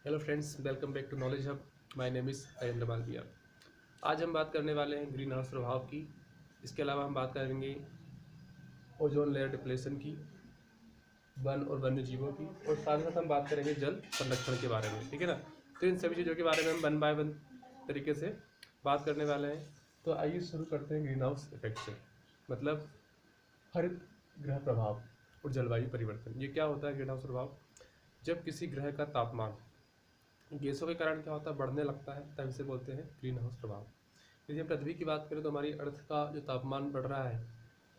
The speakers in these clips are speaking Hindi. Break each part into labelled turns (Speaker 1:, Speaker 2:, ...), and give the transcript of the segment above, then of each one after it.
Speaker 1: Hello friends, welcome back to knowledge hub. My name is Ayandra Malviya. आज हम बात करने वाले हैं ग्रीन हाउस प्रभाव की। इसके अलावा हम बात करेंगे ओजोन लेयर डिप्लेशन की, वन और वन्य जीवों की, और साथ ही साथ हम बात करेंगे जल संरक्षण के बारे में। ठीक है ना। तो इन सभी चीज़ों के बारे में हम वन बाय वन तरीके से बात करने वाले हैं। तो आइए शुरू करते हैं ग्रीन हाउस इफेक्ट से, मतलब हरित गृह प्रभाव और जलवायु परिवर्तन। ये क्या होता है ग्रीन हाउस प्रभाव? जब किसी ग्रह का तापमान गैसों के कारण क्या होता है, बढ़ने लगता है, तब इसे बोलते हैं ग्रीन हाउस प्रभाव। यदि हम पृथ्वी की बात करें तो हमारी अर्थ का जो तापमान बढ़ रहा है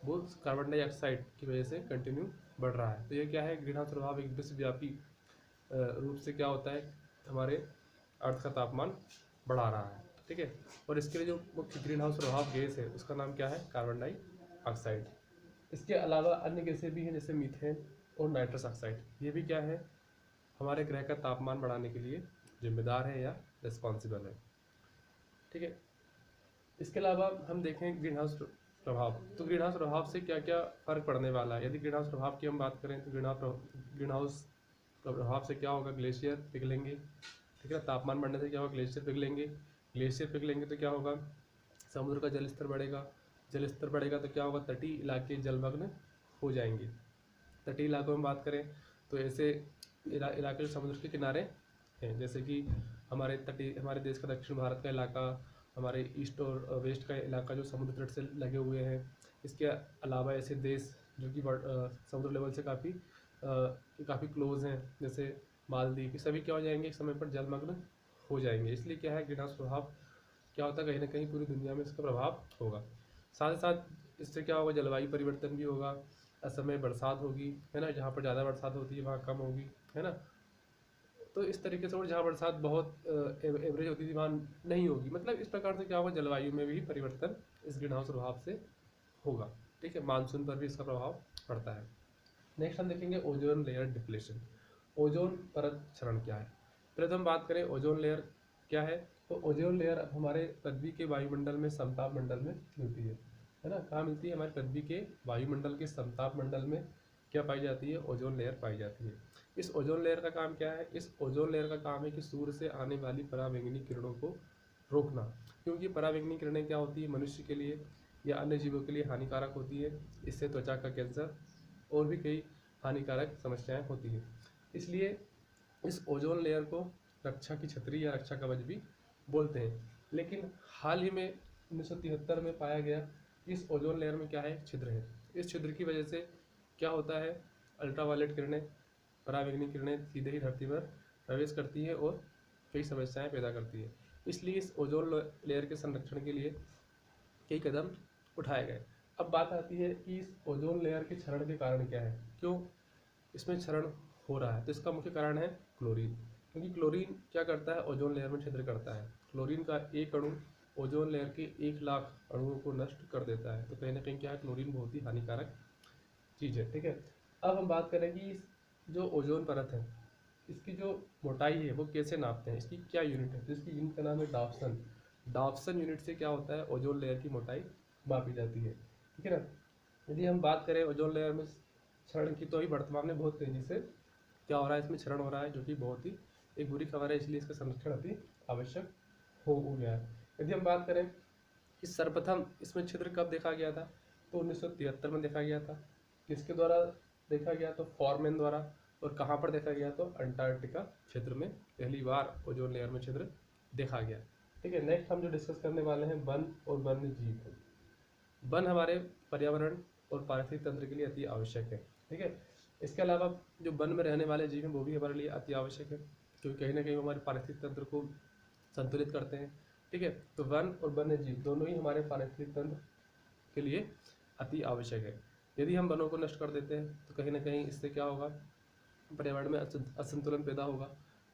Speaker 1: वो कार्बन डाइऑक्साइड की वजह से कंटिन्यू बढ़ रहा है। तो ये क्या है, ग्रीन हाउस प्रभाव एक विश्वव्यापी रूप से क्या होता है, हमारे अर्थ का तापमान बढ़ा रहा है। ठीक है। और इसके लिए जो मुख्य ग्रीन हाउस प्रभाव गैस है उसका नाम क्या है, कार्बन डाइऑक्साइड। इसके अलावा अन्य गैसें भी हैं जैसे मीथेन और नाइट्रस ऑक्साइड। ये भी क्या है, हमारे ग्रह का तापमान बढ़ाने के लिए जिम्मेदार है या रिस्पॉन्सिबल है। ठीक है। इसके अलावा हम देखें ग्रीन हाउस प्रभाव। तो ग्रीन हाउस प्रभाव से क्या क्या फर्क पड़ने वाला है। यदि ग्रीन हाउस प्रभाव की हम बात करें तो ग्रीन हाउस प्रभाव से क्या होगा, ग्लेशियर पिघलेंगे। ठीक है। तापमान बढ़ने से क्या होगा, ग्लेशियर पिघलेंगे। ग्लेशियर पिघलेंगे तो क्या होगा, समुद्र का जल स्तर बढ़ेगा। जल स्तर बढ़ेगा तो क्या होगा, तटीय इलाके जलमग्न हो जाएंगे। तटीय इलाकों में बात करें तो ऐसे इलाके जो समुद्र के किनारे हैं, जैसे कि हमारे देश का दक्षिण भारत का इलाका, हमारे ईस्ट और वेस्ट का इलाका जो समुद्र तट से लगे हुए हैं। इसके अलावा ऐसे देश जो कि समुद्र लेवल से काफ़ी क्लोज हैं, जैसे मालदीव, ये सभी क्या हो जाएंगे, एक समय पर जलमग्न हो जाएंगे। इसलिए क्या है, ग्रीन हाउस प्रभाव क्या होता है, कहीं ना कहीं पूरी दुनिया में इसका प्रभाव होगा। साथ ही साथ इससे क्या होगा, जलवायु परिवर्तन भी होगा। असमय बरसात होगी, है ना, जहाँ पर ज़्यादा बरसात होती है वहाँ कम होगी, है ना। तो इस तरीके से, और जहाँ बरसात बहुत एवरेज होती थी वहाँ नहीं होगी। मतलब इस प्रकार से क्या होगा, जलवायु में भी परिवर्तन इस ग्रीन हाउस प्रभाव से होगा। ठीक है। मानसून पर भी इसका प्रभाव पड़ता है। नेक्स्ट हम देखेंगे ओजोन लेयर डिप्लेशन। ओजोन परत क्षरण क्या है। पहले हम बात करें ओजोन लेयर क्या है। तो ओजोन लेयर अब हमारे पृथ्वी के वायुमंडल में, समताप मंडल में मिलती है ना। कहाँ मिलती है, हमारे पृथ्वी के वायुमंडल के समताप मंडल में क्या पाई जाती है, ओजोन लेयर पाई जाती है। इस ओजोन लेयर का काम क्या है, इस ओजोन लेयर का काम है कि सूर्य से आने वाली पराबैंगनी किरणों को रोकना। क्योंकि पराबैंगनी किरणें क्या होती है, मनुष्य के लिए या अन्य जीवों के लिए हानिकारक होती है। इससे त्वचा का कैंसर और भी कई हानिकारक समस्याएं होती हैं। इसलिए इस ओजोन लेयर को रक्षा की छतरी या रक्षा कवच भी बोलते हैं। लेकिन हाल ही में 1973 में पाया गया कि इस ओजोन लेयर में क्या है, एक छिद्र है। इस छिद्र की वजह से क्या होता है, अल्ट्रावायलेट किरणें, पराबैंगनी किरणें सीधे ही धरती पर प्रवेश करती है और कई समस्याएं पैदा करती है। इसलिए इस ओजोन लेयर के संरक्षण के लिए कई कदम उठाए गए। अब बात आती है कि इस ओजोन लेयर के क्षरण के कारण क्या है, क्यों इसमें क्षरण हो रहा है। तो इसका मुख्य कारण है क्लोरीन। क्योंकि क्लोरीन क्या करता है, ओजोन लेयर में छिद्र करता है। क्लोरीन का एक अणु ओजोन लेयर के 1 लाख अणुओं को नष्ट कर देता है। तो कहीं ना कहीं क्या है, क्लोरीन बहुत ही हानिकारक चीज़ है। ठीक है। अब हम बात करें कि जो ओजोन परत है इसकी जो मोटाई है वो कैसे नापते हैं, इसकी क्या यूनिट है। तो इसकी यूनिट का नाम है डाप्सन। डाप्सन यूनिट से क्या होता है, ओजोन लेयर की मोटाई मापी जाती है। ठीक है ना। यदि हम बात करें ओजोन लेयर में क्षरण की, तो अभी वर्तमान में बहुत तेजी से क्या हो रहा है, इसमें क्षरण हो रहा है, जो कि बहुत ही एक बुरी खबर है। इसलिए इसका संरक्षण अति आवश्यक हो गया है। यदि हम बात करें कि सर्वप्रथम इसमें छिद्र कब देखा गया था, तो 1973 में देखा गया था। किसके द्वारा देखा गया, तो फॉरमैन द्वारा। और कहाँ पर देखा गया, तो अंटार्कटिका क्षेत्र में पहली बार ओजोन लेयर में छिद्र देखा गया। ठीक है। नेक्स्ट हम जो डिस्कस करने वाले हैं, वन और वन्य जीव। वन हमारे पर्यावरण और पारिस्थितिक तंत्र के लिए अति आवश्यक है। ठीक है। इसके अलावा जो वन में रहने वाले जीव हैं वो भी हमारे लिए अति आवश्यक है, क्योंकि कहीं ना कहीं वो हमारे पारिस्थितिक तंत्र को संतुलित करते हैं। ठीक है। तो वन और वन्य जीव दोनों ही हमारे पारिस्थितिक तंत्र के लिए अति आवश्यक है। यदि हम वनों को नष्ट कर देते हैं तो कहीं ना कहीं इससे क्या होगा, पर्यावरण में असंतुलन पैदा होगा।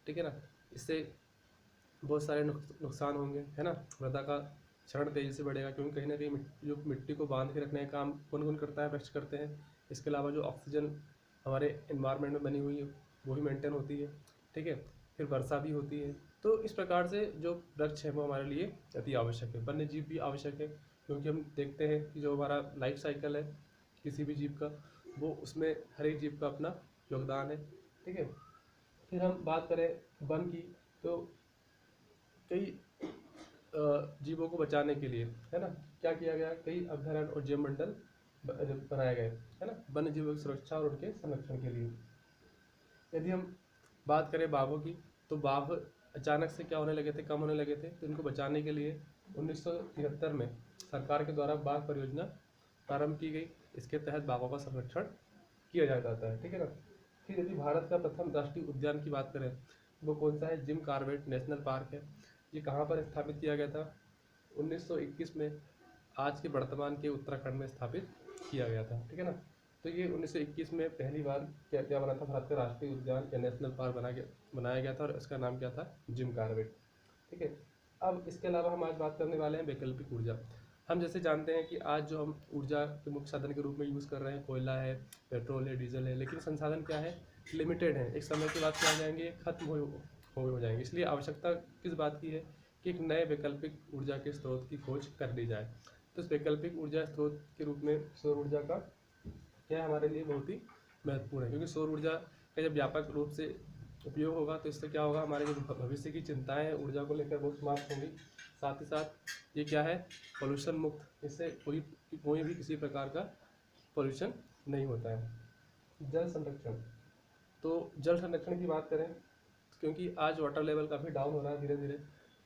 Speaker 1: ठीक है ना। इससे बहुत सारे नुकसान होंगे, है ना। मृदा का क्षरण तेजी से बढ़ेगा, क्योंकि कहीं ना कहीं जो मिट्टी को बांध के रखने का काम कौन कौन करता है, वृक्ष करते हैं। इसके अलावा जो ऑक्सीजन हमारे इन्वायरमेंट में बनी हुई है वो भी मेंटेन होती है। ठीक है। फिर वर्षा भी होती है। तो इस प्रकार से जो वृक्ष है वो हमारे लिए अति आवश्यक है। वन्य जीव भी आवश्यक है, क्योंकि हम देखते हैं कि जो हमारा लाइफ साइकिल है किसी भी जीव का, वो उसमें हर एक जीव का अपना योगदान है। ठीक है। फिर हम बात करें वन की, तो कई जीवों को बचाने के लिए, है ना, क्या किया गया, कई अभ्यारण्य और जैव मंडल बनाए गए, है ना, वन्य जीवों की सुरक्षा और उनके संरक्षण के लिए। यदि हम बात करें बाघों की, तो बाघ अचानक से क्या होने लगे थे, कम होने लगे थे, तो इनको बचाने के लिए 1973 में सरकार के द्वारा बाघ परियोजना प्रारंभ की गई। इसके तहत बाघों का संरक्षण किया जाता है, ठीक है ना। फिर यदि भारत का प्रथम राष्ट्रीय उद्यान की बात करें, वो कौन सा है, जिम कॉर्बेट नेशनल पार्क है। ये कहाँ पर स्थापित किया गया था, 1921 में आज के वर्तमान के उत्तराखंड में स्थापित किया गया था, ठीक है ना। तो ये 1921 में पहली बार क्या बना था, भारत का राष्ट्रीय उद्यान या नेशनल पार्क बनाया गया था, और इसका नाम क्या था, जिम कॉर्बेट, ठीक है। अब इसके अलावा हम आज बात करने वाले हैं वैकल्पिक ऊर्जा। हम जैसे जानते हैं कि आज जो हम ऊर्जा के मुख्य साधन के रूप में यूज़ कर रहे हैं, कोयला है, पेट्रोल है, डीजल है, लेकिन संसाधन क्या है, लिमिटेड है, एक समय के बाद क्या हो जाएंगे, खत्म हो जाएंगे। इसलिए आवश्यकता किस बात की है कि एक नए वैकल्पिक ऊर्जा के स्रोत की खोज कर ली जाए। तो इस वैकल्पिक ऊर्जा स्रोत के रूप में सौर ऊर्जा का क्या हमारे लिए बहुत ही महत्वपूर्ण है, क्योंकि सौर ऊर्जा का जब व्यापक रूप से उपयोग होगा तो इससे क्या होगा, हमारे जो भविष्य की चिंताएं हैं ऊर्जा को लेकर बहुत समाप्त होंगी। साथ ही साथ ये क्या है, पोल्यूशन मुक्त, इससे कोई भी किसी प्रकार का पोल्यूशन नहीं होता है। जल संरक्षण, तो जल संरक्षण की बात करें, क्योंकि आज वाटर लेवल काफ़ी डाउन हो रहा है धीरे धीरे,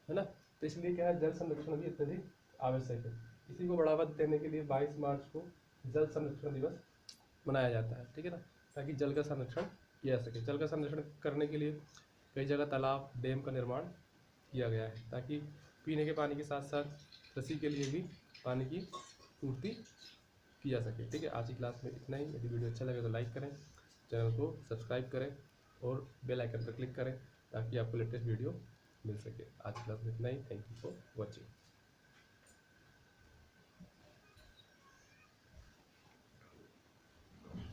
Speaker 1: है ना, तो इसलिए क्या है, जल संरक्षण भी अत्यधिक आवश्यक है। इसी को बढ़ावा देने के लिए 22 मार्च को जल संरक्षण दिवस मनाया जाता है, ठीक है ना, ताकि जल का संरक्षण किया जा सके। जल का संरक्षण करने के लिए कई जगह तालाब, डैम का निर्माण किया गया है, ताकि पीने के पानी के साथ साथ कृषि के लिए भी पानी की पूर्ति की जा सके, ठीक है। आज की क्लास में इतना ही। यदि वीडियो अच्छा लगे तो लाइक करें, चैनल को सब्सक्राइब करें और बेल आइकन पर क्लिक करें, ताकि आपको लेटेस्ट वीडियो मिल सके। आज की क्लास में इतना ही। Thank you for watching.